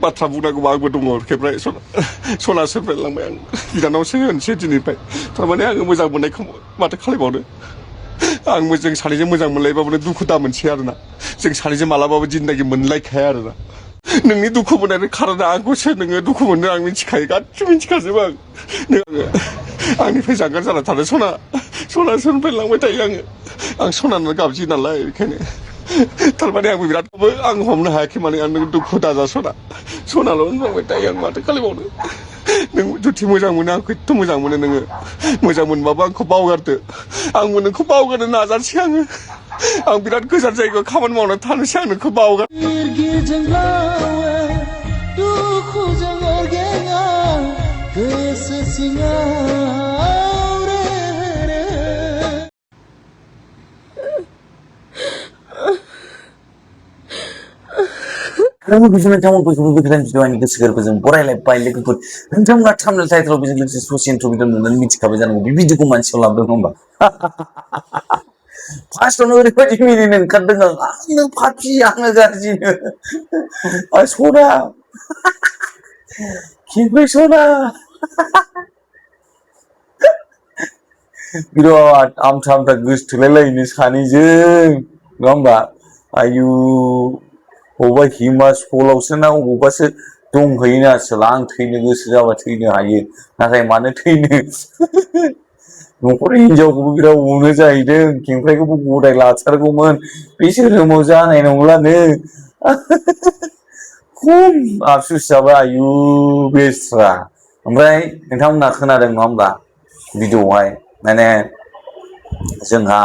बाथ्रा बुंनांगौबा आंबो दङ खेबराय सनासोनिफ्राय लांबाय आं बिनानावसो होनसै दिनैनिफ्राय थारमाने आङो मोजां मोननायखौ माथो खालामबावनो आं जों सानैजों मोजां मोनलायबाबो दुखु दा मोनसै आरोना जों सानैजों मालाबाबो जिन्दगि मोनलायखाया आरोना नोंनि दुखु मोननायनि खारना आंखौसो नोङो दुखु मोननो आं मिथिखायो गासिबो मिथिखाजोबो आं नोङो आंनिफ्राय जानगार जाना थानो सनासोनिफ्राय लांबाय थायो आं सनानो गाबज्रियो नालाय बेखायनो थारमाने आंबो बिराद आं हमनो हायाखै माने आं नों दुखु दाजा सनाल' होनबाय थायो आं माथो खालामबावनो नों जुदि मोजां मोनो आंखौ एथ' मोजां मोनो नोङो मोजां मोनबाबो आंखौ बावगारदो आंबो नोंखौ बावगारनो नाजानोसै आं बिराद गोजान जायगायाव खामानि मावनानै थानोसै आं नोंखौ बावगार Kamu bisa mencari pikiran jiwa ini kesegar bezeng borai lep pai lek put hentam nggak tamil title bezeng lek sosial intro video nonton micik kabe jangan video ku mansil lah bezeng mbak pas tono uri pati mini nen kadang ang pati ang garji soda kipe soda birat am tak gus tulelai ini sani jeng ngamba ayu बबेबा हिमा स्कुलावसो ना बबेबासो दंहैयोना सोला आं थैनो गोसो जाबा थैनो हायो नाथाय मानो थैनो न'खरनि हिनजावखौबो बिराद अनो जाहैदों खेंख्राइखौबो गदाय लाथारगौमोन बिसोर रोमाव जानाय नंलानो खम आफसुस जाबाय आयु बेस्रा ओमफ्राय नोंथांमोना खोनादों नङा होमबा भिडिअआवहाय माने जोंहा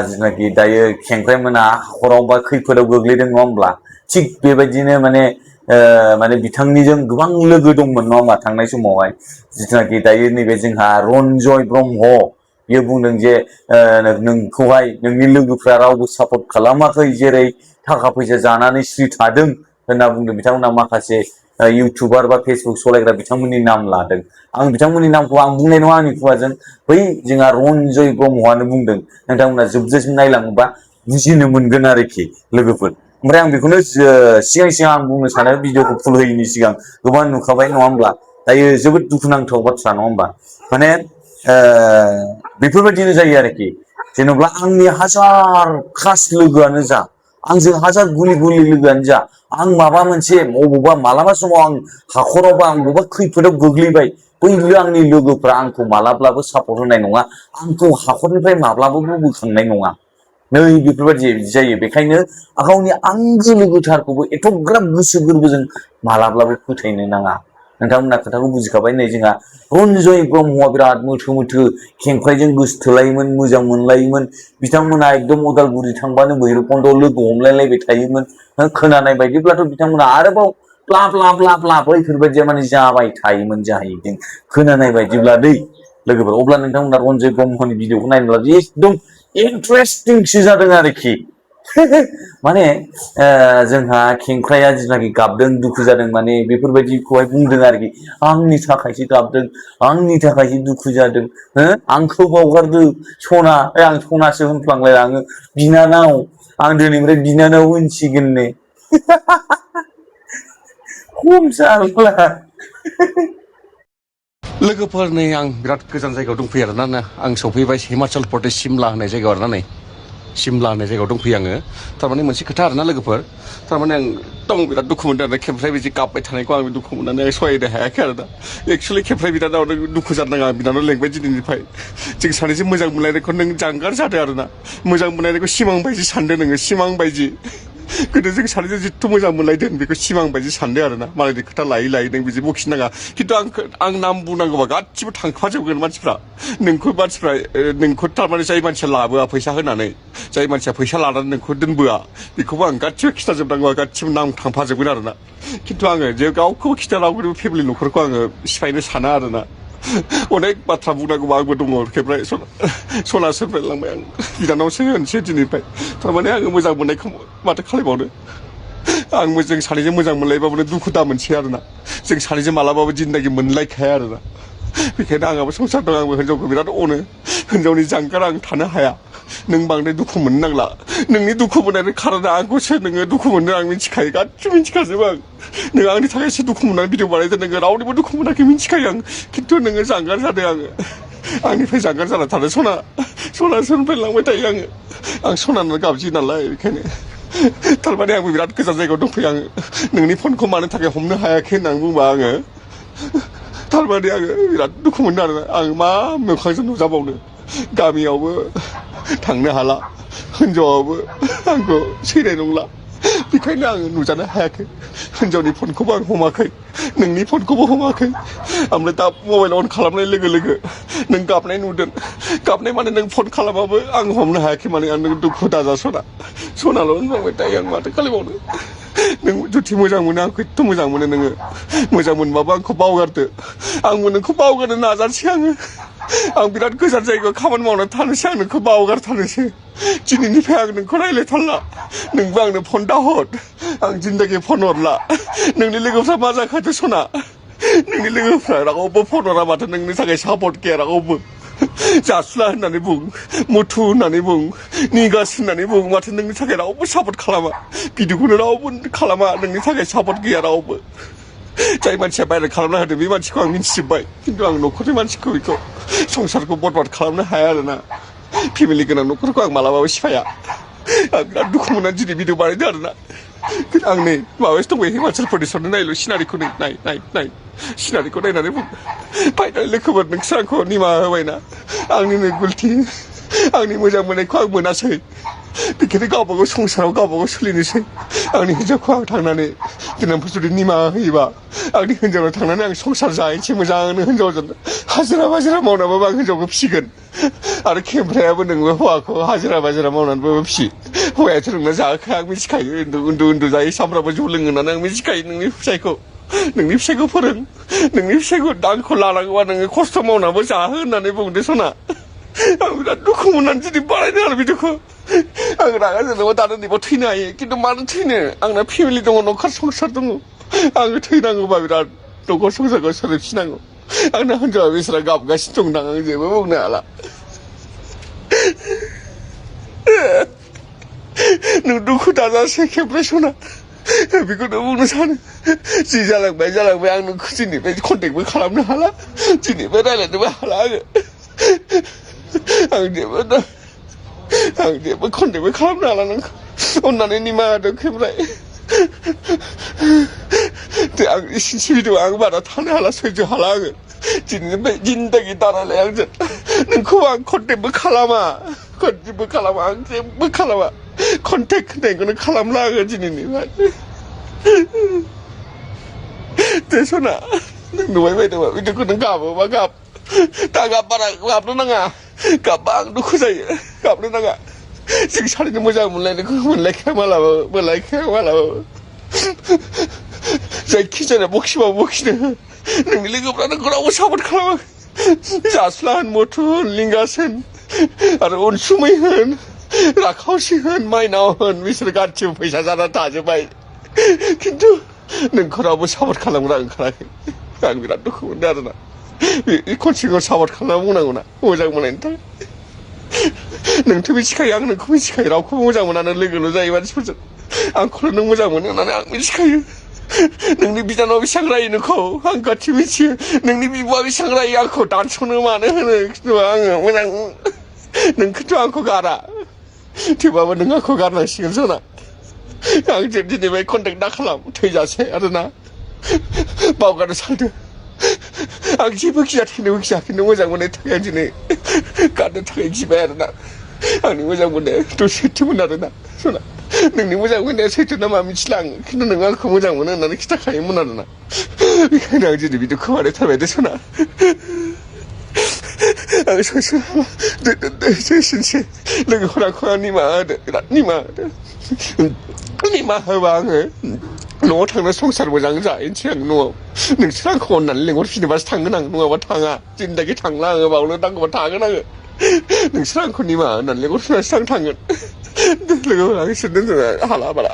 जिनाखि दायो खेंख्राइ मोना हाखराव बा खैफोदाव गोग्लैदों नङा होमब्ला थिग बेबायदिनो माने बिथांनिजों गोबां लोगो दंमोन नङा होमबा थांनाय समावहाय जिनाखि दायो नैबे जोंहा रन्जय ब्रह्म बियो बुंदों जे नोंखौहाय नोंनि लोगोफ्रा रावबो सापर्ट खालामाखै जेरै थाखा फैसा जानानै स्रि थादों होनना बुंदों बिथांमोना माखासे इउटुबार बा फेसबुक सालायग्रा बिथांमोननि नाम लादों आं बिथांमोननि नामखौ आं बुंनाय नङा आंनि खुगाजों बै जोंहा रन्जय ब्रह्मआनो बुंदों नोंथांमोना जोबजासिम नायलाङोबा बुजिनो मोनगोन आरोखि लोगोफोर ओमफ्राय आं बेखौनो सिगां आं बुंनो सानो भिडिअखौ फुल होयैनि सिगां गोबां नुखाबाय नङा होमब्ला दायो जोबोद दुखुनांथाव बाथ्रा नङा होमबा माने बेफोरबायदिनो जायो आरोखि जेनेबा आंनि हाजार खास लोगोआनो जा आंजों हाजार गुलि लोगोआनो जा आं माबा मोनसे बबावबा मालाबा समाव आं हाखरावबा आं बबेबा खैफोदाव गोग्लैबाय बै आंनि लोगोफ्रा आंखौ मालाब्लाबो सापर्ट होनाय नङा आंखौ हाखरनिफ्राय माब्लाबाबो बोखांनाय नङा नै बेफोरबायदि जायो बेखायनो गावनि आंगो लोगोथारखौबो एथ'ग्राब गोसो गोरबोजों मालाब्लाबो फोथायनो नाङा नोंथांमोना खोथाखौ बुजिखाबाय नै जोंहा रन्जय ब्रह्मआ बिराद मोथो खेंख्राइजों गोसोथोलायोमोन मोजां मोनलायोमोन बिथांमोना एकदम उदालगुरि थांबानो भैरबखुन्डआव लोगो हमलायलायबाय थायोमोन खोनानाय बायदिब्लाथ' बिथांमोना आरोबाव ब्ला बैफोरबायदिया माने जाबाय थायोमोन जाहैदों खोनानाय बायदिब्ला दै लोगोफोर अब्ला नोंथांमोना रन्जय ब्रह्मनि भिडिअखौ नायनोब्ला एकदम इन्टारेस्टिंसो जादों आरोखि माने जोंहा खेंख्राया जिनाखि गाबदों दुखु जादों माने बेफोरबायदिखौहाय बुंदों आरोखि आंनि थाखायसो गाबदों आंनि थाखायसो दुखु जादों आंखौ बावगारदो सना आं सनासो होनफ्लांलायलाङो बिनानाव आं दिनैनिफ्राय बिनानाव होनसिगोननो खम जाला लोगोफोर नै आं बिराद गोजान जायगायाव दंफैयो आरोना आं सफैबाय हिमाचल प्रदेश सिमला होननाय जायगायाव आरोना नै सिमला होननाय जायगायाव दंफैयो आङो थारमाने मोनसे खोथा आरोना लोगोफोर थारमाने आं दं बिराद दुखु मोनदों आरोना खेमफ्राय बिदि गाबबाय थानायखौ आं दुखु मोननानै सहायनो हायाखै आरोना एक्सुवेलि खेमफ्राय बिरादाव दुखु जानो नाङा बिनानाव लेंबाय दिनैनिफ्राय जों सानैजों मोजां मोनलायनायखौ नों जानगार जादों आरोना मोजां मोनलायनायखौ सिमां बायदि सानदों नोङो सिमां बायदि गोदो जों सानैजों जिथु मोजां मोनलायदों बेखौ सिमां बायदि सानदों आरोना मालायनि खोथा लायै नों बिदि बखिनाङा खिन्थु आं नाम बुंनांगौबा गासिबो थांफाजोबगोन मानसिफ्रा नोंखौ थारमाने जाय मानसिया लाबोआ फैसा होनानै जाय मानसिया फैसा लानानै नोंखौ दोनबोआ बेखौबो आं गासिबो खिथाजोबनांगौ गासिबो नाम थांफाजोबगोन आरोना खिन्थु आङो जे गावखौबो खिथानांगौ फेमिलि न'खरखौ आङो सिफायनो साना आरोना अनेक बाथ्रा बुंनांगौबा आंबो दङ खेबराय सनासोनिफ्राय लांबाय आं बिनानावसो होनसै दिनैनिफ्राय थारमाने आङो मोजां मोननायखौ माथो खालामबावनो आं जों सानैजों मोजां मोनलायबाबो दुखु दा मोनसै आरोना जों सानैजों मालाबाबो जिन्दगि मोनलायखाया आरोना बेखायनो आंहाबो संसार दं आंबो हिनजावखौ बिराद अनो हिनजावनि जानगार आं थानो हाया नों बांद्राय दुखु मोननो नांला नोंनि दुखु मोननायनि खारना आंखौसो नोङो दुखु मोननो आं मिथिखायो गासिबो मिथिखाजोबो आं नों आंनि थाखायसो दुखु मोननानै भिडिअ बानायदों नोङो रावनिबो दुखु मोनाखै मिथिखायो आं खिन्थु नोङो जानगार जादों आङो आंनिफ्राय जानगार जाना थादों सनानिफ्राय लांबाय थायो आं सनानो गाबजियो नालाय बेखायनो थारमाने आंबो बिराद गोजान जायगायाव दंफैयो आङो नोंनि फनखौ मानो थाखाय हमनो हायाखै होननानै बुंबा आङो थारमाने आङो बिराद दुखु मोनदों आरोना आं मा मोखांजों नुजाबावनो गामियावबो थांनो हाला हिनजावाबो आंखौ सैनाय नंला बेखायनो आङो नुजानो हायाखै हिनजावनि फनखौबो आं हमाखै नोंनि फनखौबो हमाखै ओमफ्राय दा मबाइल अन खालामनाय लोगो लोगो नों गाबनाय नुदों गाबनाय माने नों फन खालामाबो आं हमनो हायाखै माने आं नों दुखु दाजा सनाल' होनबाय दायो आं माथो खालामबावनो नों जुदि मोजां मोनो आंखौ एथ' मोजां मोनो नोङो मोजां मोनबाबो आंखौ बावगारदो आंबो नोंखौ बावगारनो नाजानोसै आं बिराद गोजान जायगायाव खामानि मावनानै थानोसै आं नोंखौ बावगारथारनोसै दिनैनिफ्राय आं नोंखौ रायज्लायथारला नोंबो आंनो फन दाहर आं जिन्दगि फन हरला नोंनि लोगोफ्रा मा जाखादो सना नोंनि लोगोफ्रा रावबो फन हरा माथो नोंनि थाखाय सापर्ट गैया रावबो जासुला होननानै बुं मुथु होननानै बुं निगास होननानै बुं माथो नोंनि थाखाय रावबो सापर्ट खालामा भिडिअखौनो रावबो खालामा नोंनि थाखाय सापर्ट गैया रावबो जाय मानसिया भाइरेल खालामना होदों बे मानसिखौ आं मिथिजोब्बाय खिन्थु आं न'खरनि मानसिखौ बेखौ संसारखौ बरबाद खालामनो हाया आरोना फेमिलि गोनां न'खरखौ आं मालाबाबो सिफाया आं बिराद दुखु मोननानै दिनै भिडिअ बानायदों आरोना आं नै माबायावसो दंबाय हिमाचल प्रदेशआवनो नायल' सिनारिखौ नाय सिनारिखौ नायनानै बुं फाइनाल लोगोफोर नोंसोर आंखौ निमाहा होबायना आंनिनो गुलथि आंनि मोजां मोननायखौ आं मोनासै बेखायनो गावबागाव संसाराव गावबागाव सोलिनोसै आंनि हिन्जावखौ आं थांनानै दिनांफोर जुदि निमाहा होयोबा आंनि हिन्जावनाव थांनानै आं संसार जाहैनोसै मोजांनो हिन्जावजों हाजिरा मावनाबाबो आं हिन्जावखौ फिसिगोन आरो खेमफ्रायाबो नोंबो हौवाखौ हाजिरा मावनानैबाबो फिसि हौवायाथ' नोंना जाहोखाया आं मिथिखायो उन्दु जायो सामफ्रामबो जौ लोङो होननानै आं मिथिखायो नोंनि फिसायखौ फोरों नोंनि फिसायखौ आंखौ लानांगौबा नोङो खस्थ' मावनाबो जाहो होननानै बुंदो सना आं बिराद दुखु मोननानै दिनै बानायदों आरो भिडिअखौ आं रागा जोंनोबा दानो नैबाव थैनो हायो खिन्थु मानो थैनो आंना फेमिलि दङ न'खर संसार दङ आङो थैनांगौबा बिराद न'खर संसारखौ सोलायफिननांगौ आंना हिन्जावा बेसोरा गाबगासिनो दंदां आं जेबो बुंनो हाला नों दुखु दाजासै खेबलाय सना बेखौनो बुंनो सानो जि जालांबाय आं नोंखौ दिनैफ्राय कन्टेक्टबो खालामनो हाला दिनैफ्राय रायज्लायनोबो हाला आं जेबो कन्टेक्टबो खालामनो हाला नोंखौ अननानै निमाहा होदो खेबलाय आं इसिनसि भिडिअ आं बारा थानो हाला सैज्य हाला आङो दिनैनिफ्राय जिन्दगि दारायलाय आंजों नोंखौ आं कन्टेक्टबो खालामा आं जेबो खालामा कन्टेक्ट होननायखौनो खालामला आङो दिनैनिफ्राय दे सना नों नुबाय बायदोंबा भिडिअखौ नों गाबोबा गाब दा बारा गाबनो नाङा गाबबा आं दुखु जायो गाबनो नाङा जों सानैनो मोजां मोनलायनायखौ मोनलायखाया मालाबाबो जायखिजाया बखिबाबो बखिनो नोंनि लोगोफ्रा नोंखौ रावबो सापर्ट खालामा जासुला होन मथु होन लिंगास होन आरो अनसुमै होन राखावसि होन माइनाव होन बिसोर गासिबो फैसा जानानै थाजोब्बाय खिन्थु नोंखौ रावबो सापर्ट खालामग्रा ओंखाराखै आं बिराद दुखु मोनदों आरोना बे खनसेखौ सापर्ट खालामना बुंनांगौना मोजां मोननायनि थाखाय नोंथ' मिथिखायो आं नोंखौ मिथिखायो रावखौबो मोजां मोनानो लोगोल' जायो मानसिफोरजों आंखौल' नों मोजां मोनो होननानै आं मिथिखायो नोंनि बिनानावा बेसेबां रायो नोंखौ आं गासिबो मिथियो नोंनि बिब'आ बेसेबां रायो आंखौ दानस'नो मानो होनो खिन्थु आङो मोजां नोंखौथ' आंखौ गारा थेवबाबो नों आंखौ गारनांसिगोन सना आंजों दिनैफ्राय कन्टेक्ट दा खालाम थैजासे आरोना बावगारनो सानदों आं जेबो गिया थैनोबो गिया खिन्थु मोजां मोननायनि थाखाय आं दिनै गारनो थाखाय गिबाय आरोना आंनि मोजां मोननायाथ' सैथोमोन आरोना सना नोंनि मोजां मोननाया सैथो नामा मिथिला आङो खिन्थु नों आंखौ मोजां मोनो होननानै खिन्थाखायोमोन आरोना बेखायनो आं दिनै भिडिअखौ बानायथारबाय दे सना आं एसेनोसै लोगोफोरखौ आं निमाहा होदो बिराद निमाहा होबा आङो न'आव थांना संसार मोजां जाहैनोसै आं न'आव नोंसोर आंखौ अननानै लेंहरफिनोबासो थांगोन आं नङाबा थाङा जिन्दगि थांला आङो बावनो नांगौबा थागोन आङो नोंसोर आंखौ निमाहा होननानै लेंहरफिनबासो आं थांगोन लोगोफोरा एसे दोननो हाला बारा